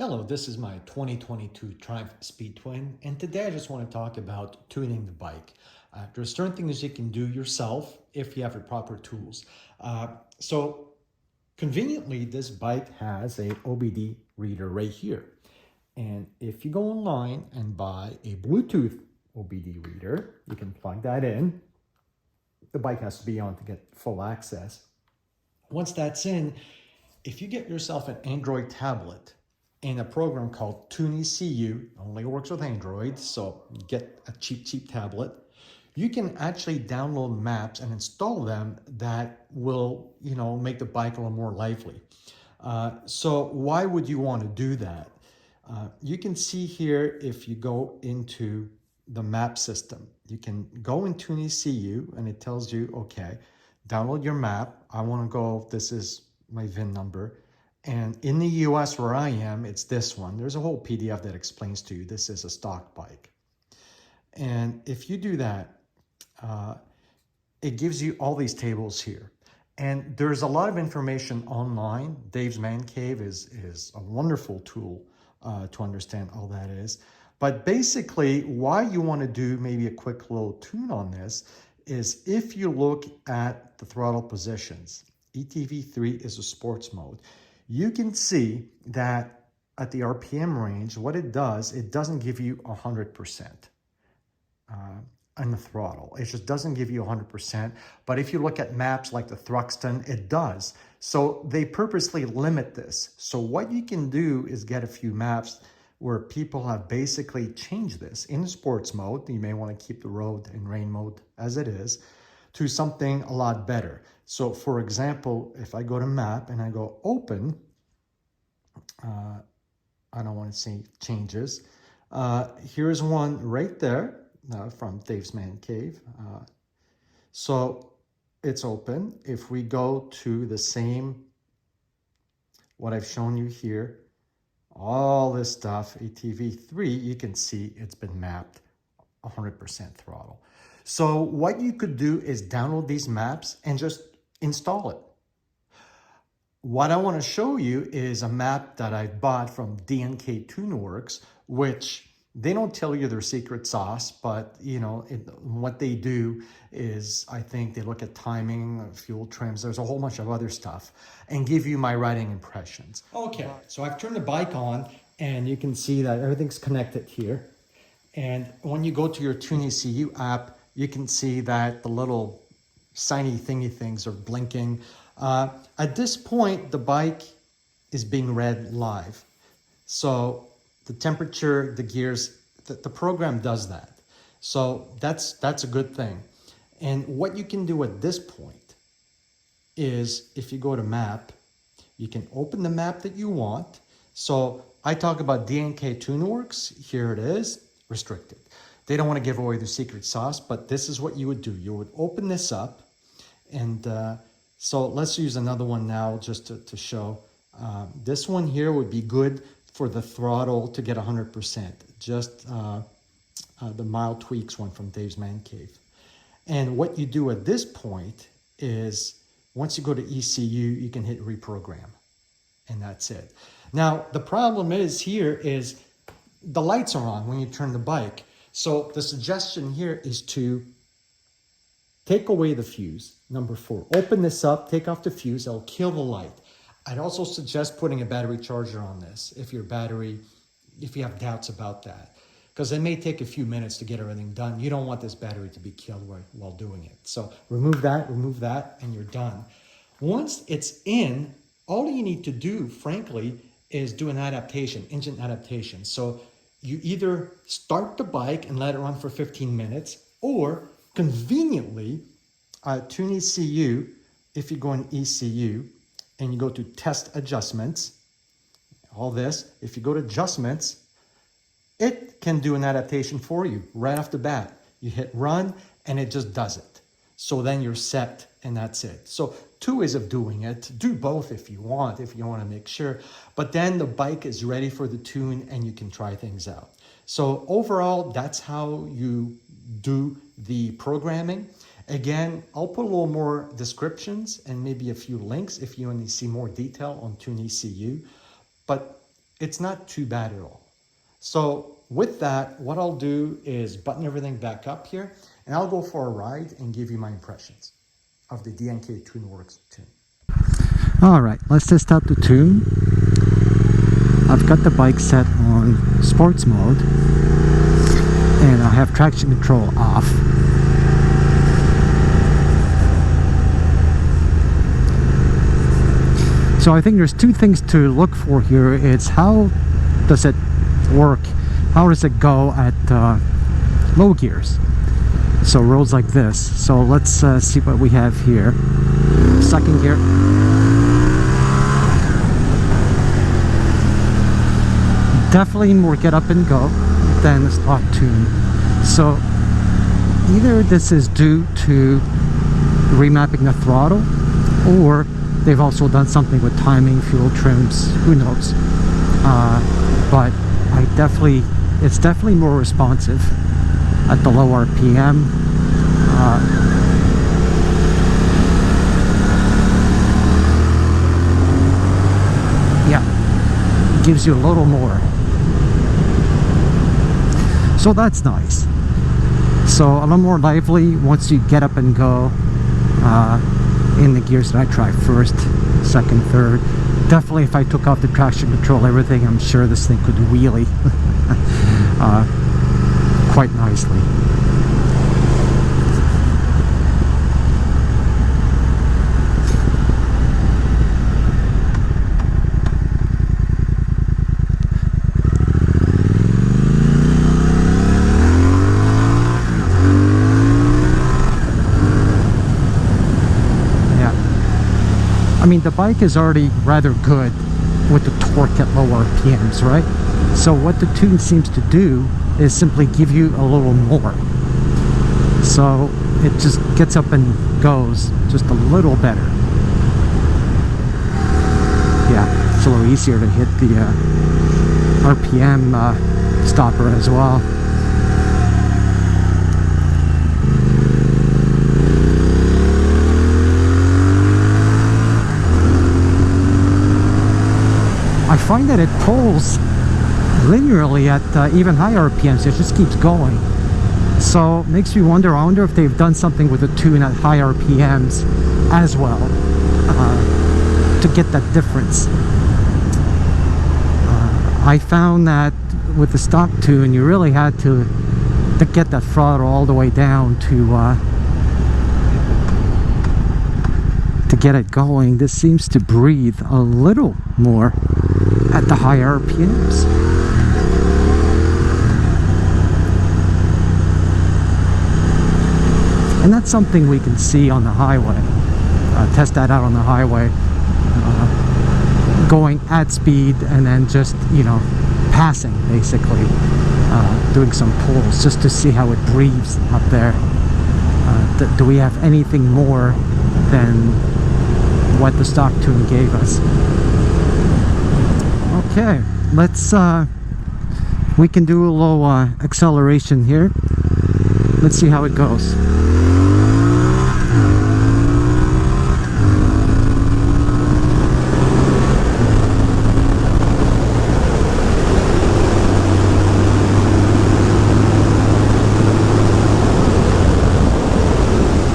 Hello, this is my 2022 Triumph Speed Twin, and today I just want to talk about tuning the bike. There's certain things you can do yourself if you have the proper tools. So conveniently, this bike has a OBD reader right here. And if you go online and buy a Bluetooth OBD reader, you can plug that in. The bike has to be on to get full access. Once that's in, if you get yourself an Android tablet, in a program called TuneECU, only works with Android, so get a cheap tablet. You can actually download maps and install them that will, make the bike a little more lively. So why would you want to do that? You can see here, if you go into the map system, you can go in TuneECU and it tells you, okay, download your map. I want to go, this is my VIN number. And in the US where I am, it's this one. There's a whole PDF that explains to you this is a stock bike. And if you do that, it gives you all these tables here. And there's a lot of information online. Dave's Man Cave is a wonderful tool to understand all that is. But basically, why you want to do maybe a quick little tune on this is if you look at the throttle positions, ETV3 is a sports mode. You can see that at the RPM range, what it does, it doesn't give you 100% on the throttle. It just doesn't give you 100%. But if you look at maps like the Thruxton, it does. So they purposely limit this. So what you can do is get a few maps where people have basically changed this in sports mode. You may want to keep the road and rain mode as it is, to something a lot better. So for example, if I go to map and I go open, I don't want to see changes. Here's one right there from Dave's Man Cave. So it's open. If we go to the same, what I've shown you here, all this stuff, ATV3, you can see it's been mapped 100% throttle. So what you could do is download these maps and just install it. What I want to show you is a map that I bought from DNK Tuneworks, which they don't tell you their secret sauce, but what they do is, I think they look at timing, fuel trims, there's a whole bunch of other stuff, and give you my riding impressions. Okay, so I've turned the bike on and you can see that everything's connected here. And when you go to your TuneECU app, you can see that the little shiny thingy things are blinking. At this point, the bike is being read live. So the temperature, the gears, the program does that. So that's a good thing. And what you can do at this point is, if you go to map, you can open the map that you want. So I talk about DNK Tuneworks. Here it is, restricted. They don't want to give away the secret sauce, but this is what you would do. You would open this up, and so let's use another one now just to show. This one here would be good for the throttle to get 100%, just the mild tweaks one from Dave's Man Cave. And what you do at this point is, once you go to ECU, you can hit reprogram, and that's it. Now, the problem is here is the lights are on when you turn the bike. So the suggestion here is to take away the fuse. Number 4, open this up, take off the fuse, it'll kill the light. I'd also suggest putting a battery charger on this if you have doubts about that, because it may take a few minutes to get everything done. You don't want this battery to be killed while doing it. So remove that, and you're done. Once it's in, all you need to do, frankly, is do an adaptation, engine adaptation. So you either start the bike and let it run for 15 minutes, or conveniently, TuneECU, if you go in ECU and you go to test adjustments, all this, if you go to adjustments, it can do an adaptation for you right off the bat. You hit run and it just does it. So then you're set and that's it. So 2 ways of doing it. Do both if you want to make sure. But then the bike is ready for the tune and you can try things out. So overall, that's how you do the programming. Again, I'll put a little more descriptions and maybe a few links if you want to see more detail on TuneECU. But it's not too bad at all. So with that, what I'll do is button everything back up here, and I'll go for a ride and give you my impressions of the DNK Tuneworks tune. All right, let's test out the tune. I've got the bike set on sports mode, and I have traction control off. So I think there's two things to look for here. It's how does it work? How does it go at low gears? So roads like this. So let's see what we have here. Second gear. Definitely more get up and go than the stock tune. So either this is due to remapping the throttle, or they've also done something with timing, fuel trims, who knows. But it's definitely more responsive at the low RPM. Yeah, gives you a little more. So that's nice. So a little more lively once you get up and go in the gears that I try first, second, third. Definitely if I took off the traction control, everything, I'm sure this thing could wheelie quite nicely. I mean, the bike is already rather good with the torque at low RPMs, right? So what the tune seems to do is simply give you a little more. So it just gets up and goes just a little better. Yeah, it's a little easier to hit the RPM stopper as well. I find that it pulls linearly at even higher RPMs. It just keeps going. So it makes me wonder, I wonder if they've done something with the tune at high RPMs as well to get that difference. I found that with the stock tune, you really had to get that throttle all the way down to get it going. This seems to breathe a little more at the higher RPMs. And that's something we can see on the highway. Test that out on the highway. Going at speed and then just, you know, passing basically. Doing some pulls just to see how it breathes up there. Do we have anything more than what the stock tune gave us? Okay, let's we can do a little acceleration here. Let's see how it goes.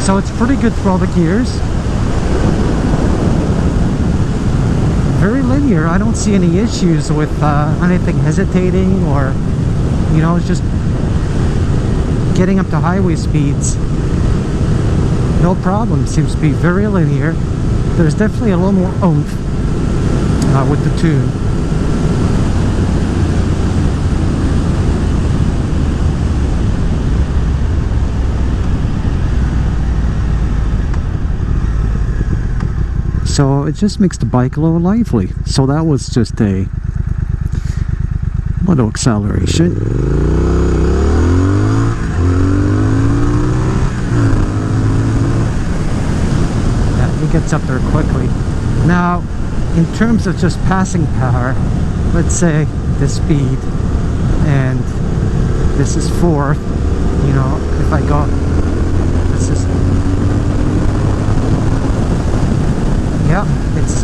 So it's pretty good for all the gears. Very linear. I don't see any issues with anything hesitating, or, you know, it's just getting up to highway speeds. No problem. Seems to be very linear. There's definitely a little more oomph with the tune. So it just makes the bike a little lively. So that was just a little acceleration. Yeah, it gets up there quickly. Now, in terms of just passing power, let's say this speed, and this is 4th. You know, if I go, this is. Yeah, it's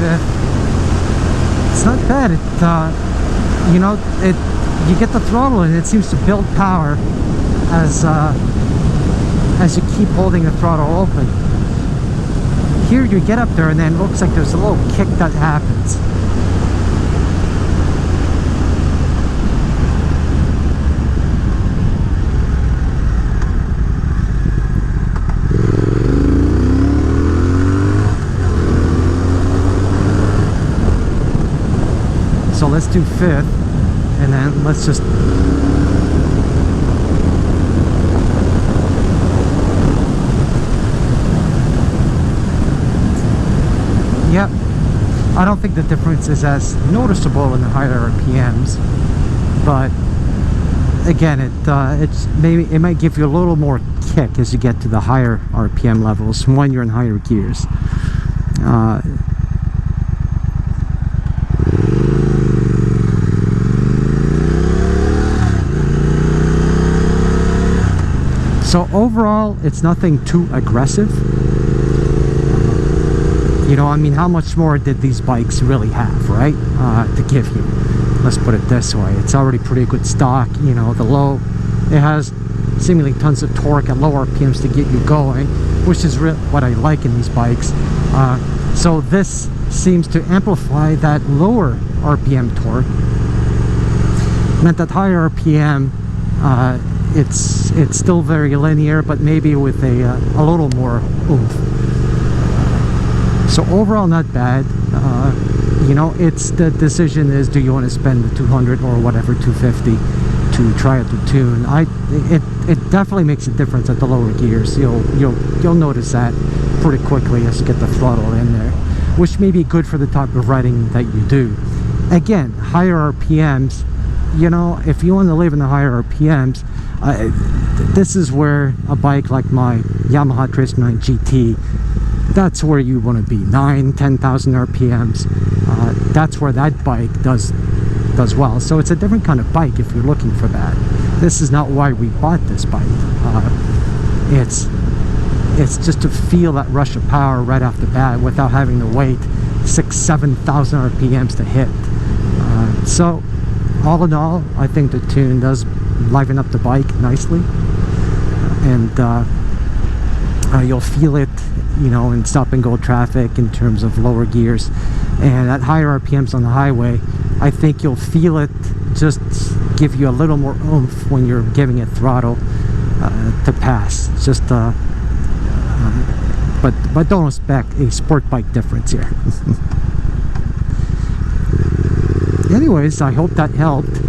fifth. It's not bad. It, you know, you get the throttle and it seems to build power as you keep holding the throttle open. Here you get up there and then it looks like there's a little kick that happens. So let's do fifth, and then let's just yep. I don't think the difference is as noticeable in the higher RPMs, but again, it might give you a little more kick as you get to the higher RPM levels when you're in higher gears. So overall, it's nothing too aggressive. You know, I mean, how much more did these bikes really have, right? To give you. Let's put it this way. It's already pretty good stock. You know, it has seemingly tons of torque at low RPMs to get you going, which is what I like in these bikes. So this seems to amplify that lower RPM torque. And at that higher RPM, it's still very linear, but maybe with a little more oomph. So overall, not bad. You know, it's the decision is, do you want to spend the 200 or whatever 250 to try out the tune? It definitely makes a difference at the lower gears. You'll notice that pretty quickly as you get the throttle in there, which may be good for the type of riding that you do. Again, higher RPMs. You know, if you want to live in the higher RPMs, this is where a bike like my Yamaha Tracer 9 GT, that's where you want to be. 10,000 RPMs. That's where that bike does well. So it's a different kind of bike if you're looking for that. This is not why we bought this bike. It's just to feel that rush of power right off the bat without having to wait 6,000-7,000 RPMs to hit. So all in all, I think the tune does liven up the bike nicely, and you'll feel it, you know, in stop and go traffic in terms of lower gears, and at higher RPMs on the highway. I think you'll feel it just give you a little more oomph when you're giving it throttle to pass. Just but don't expect a sport bike difference here. Anyways, I hope that helped.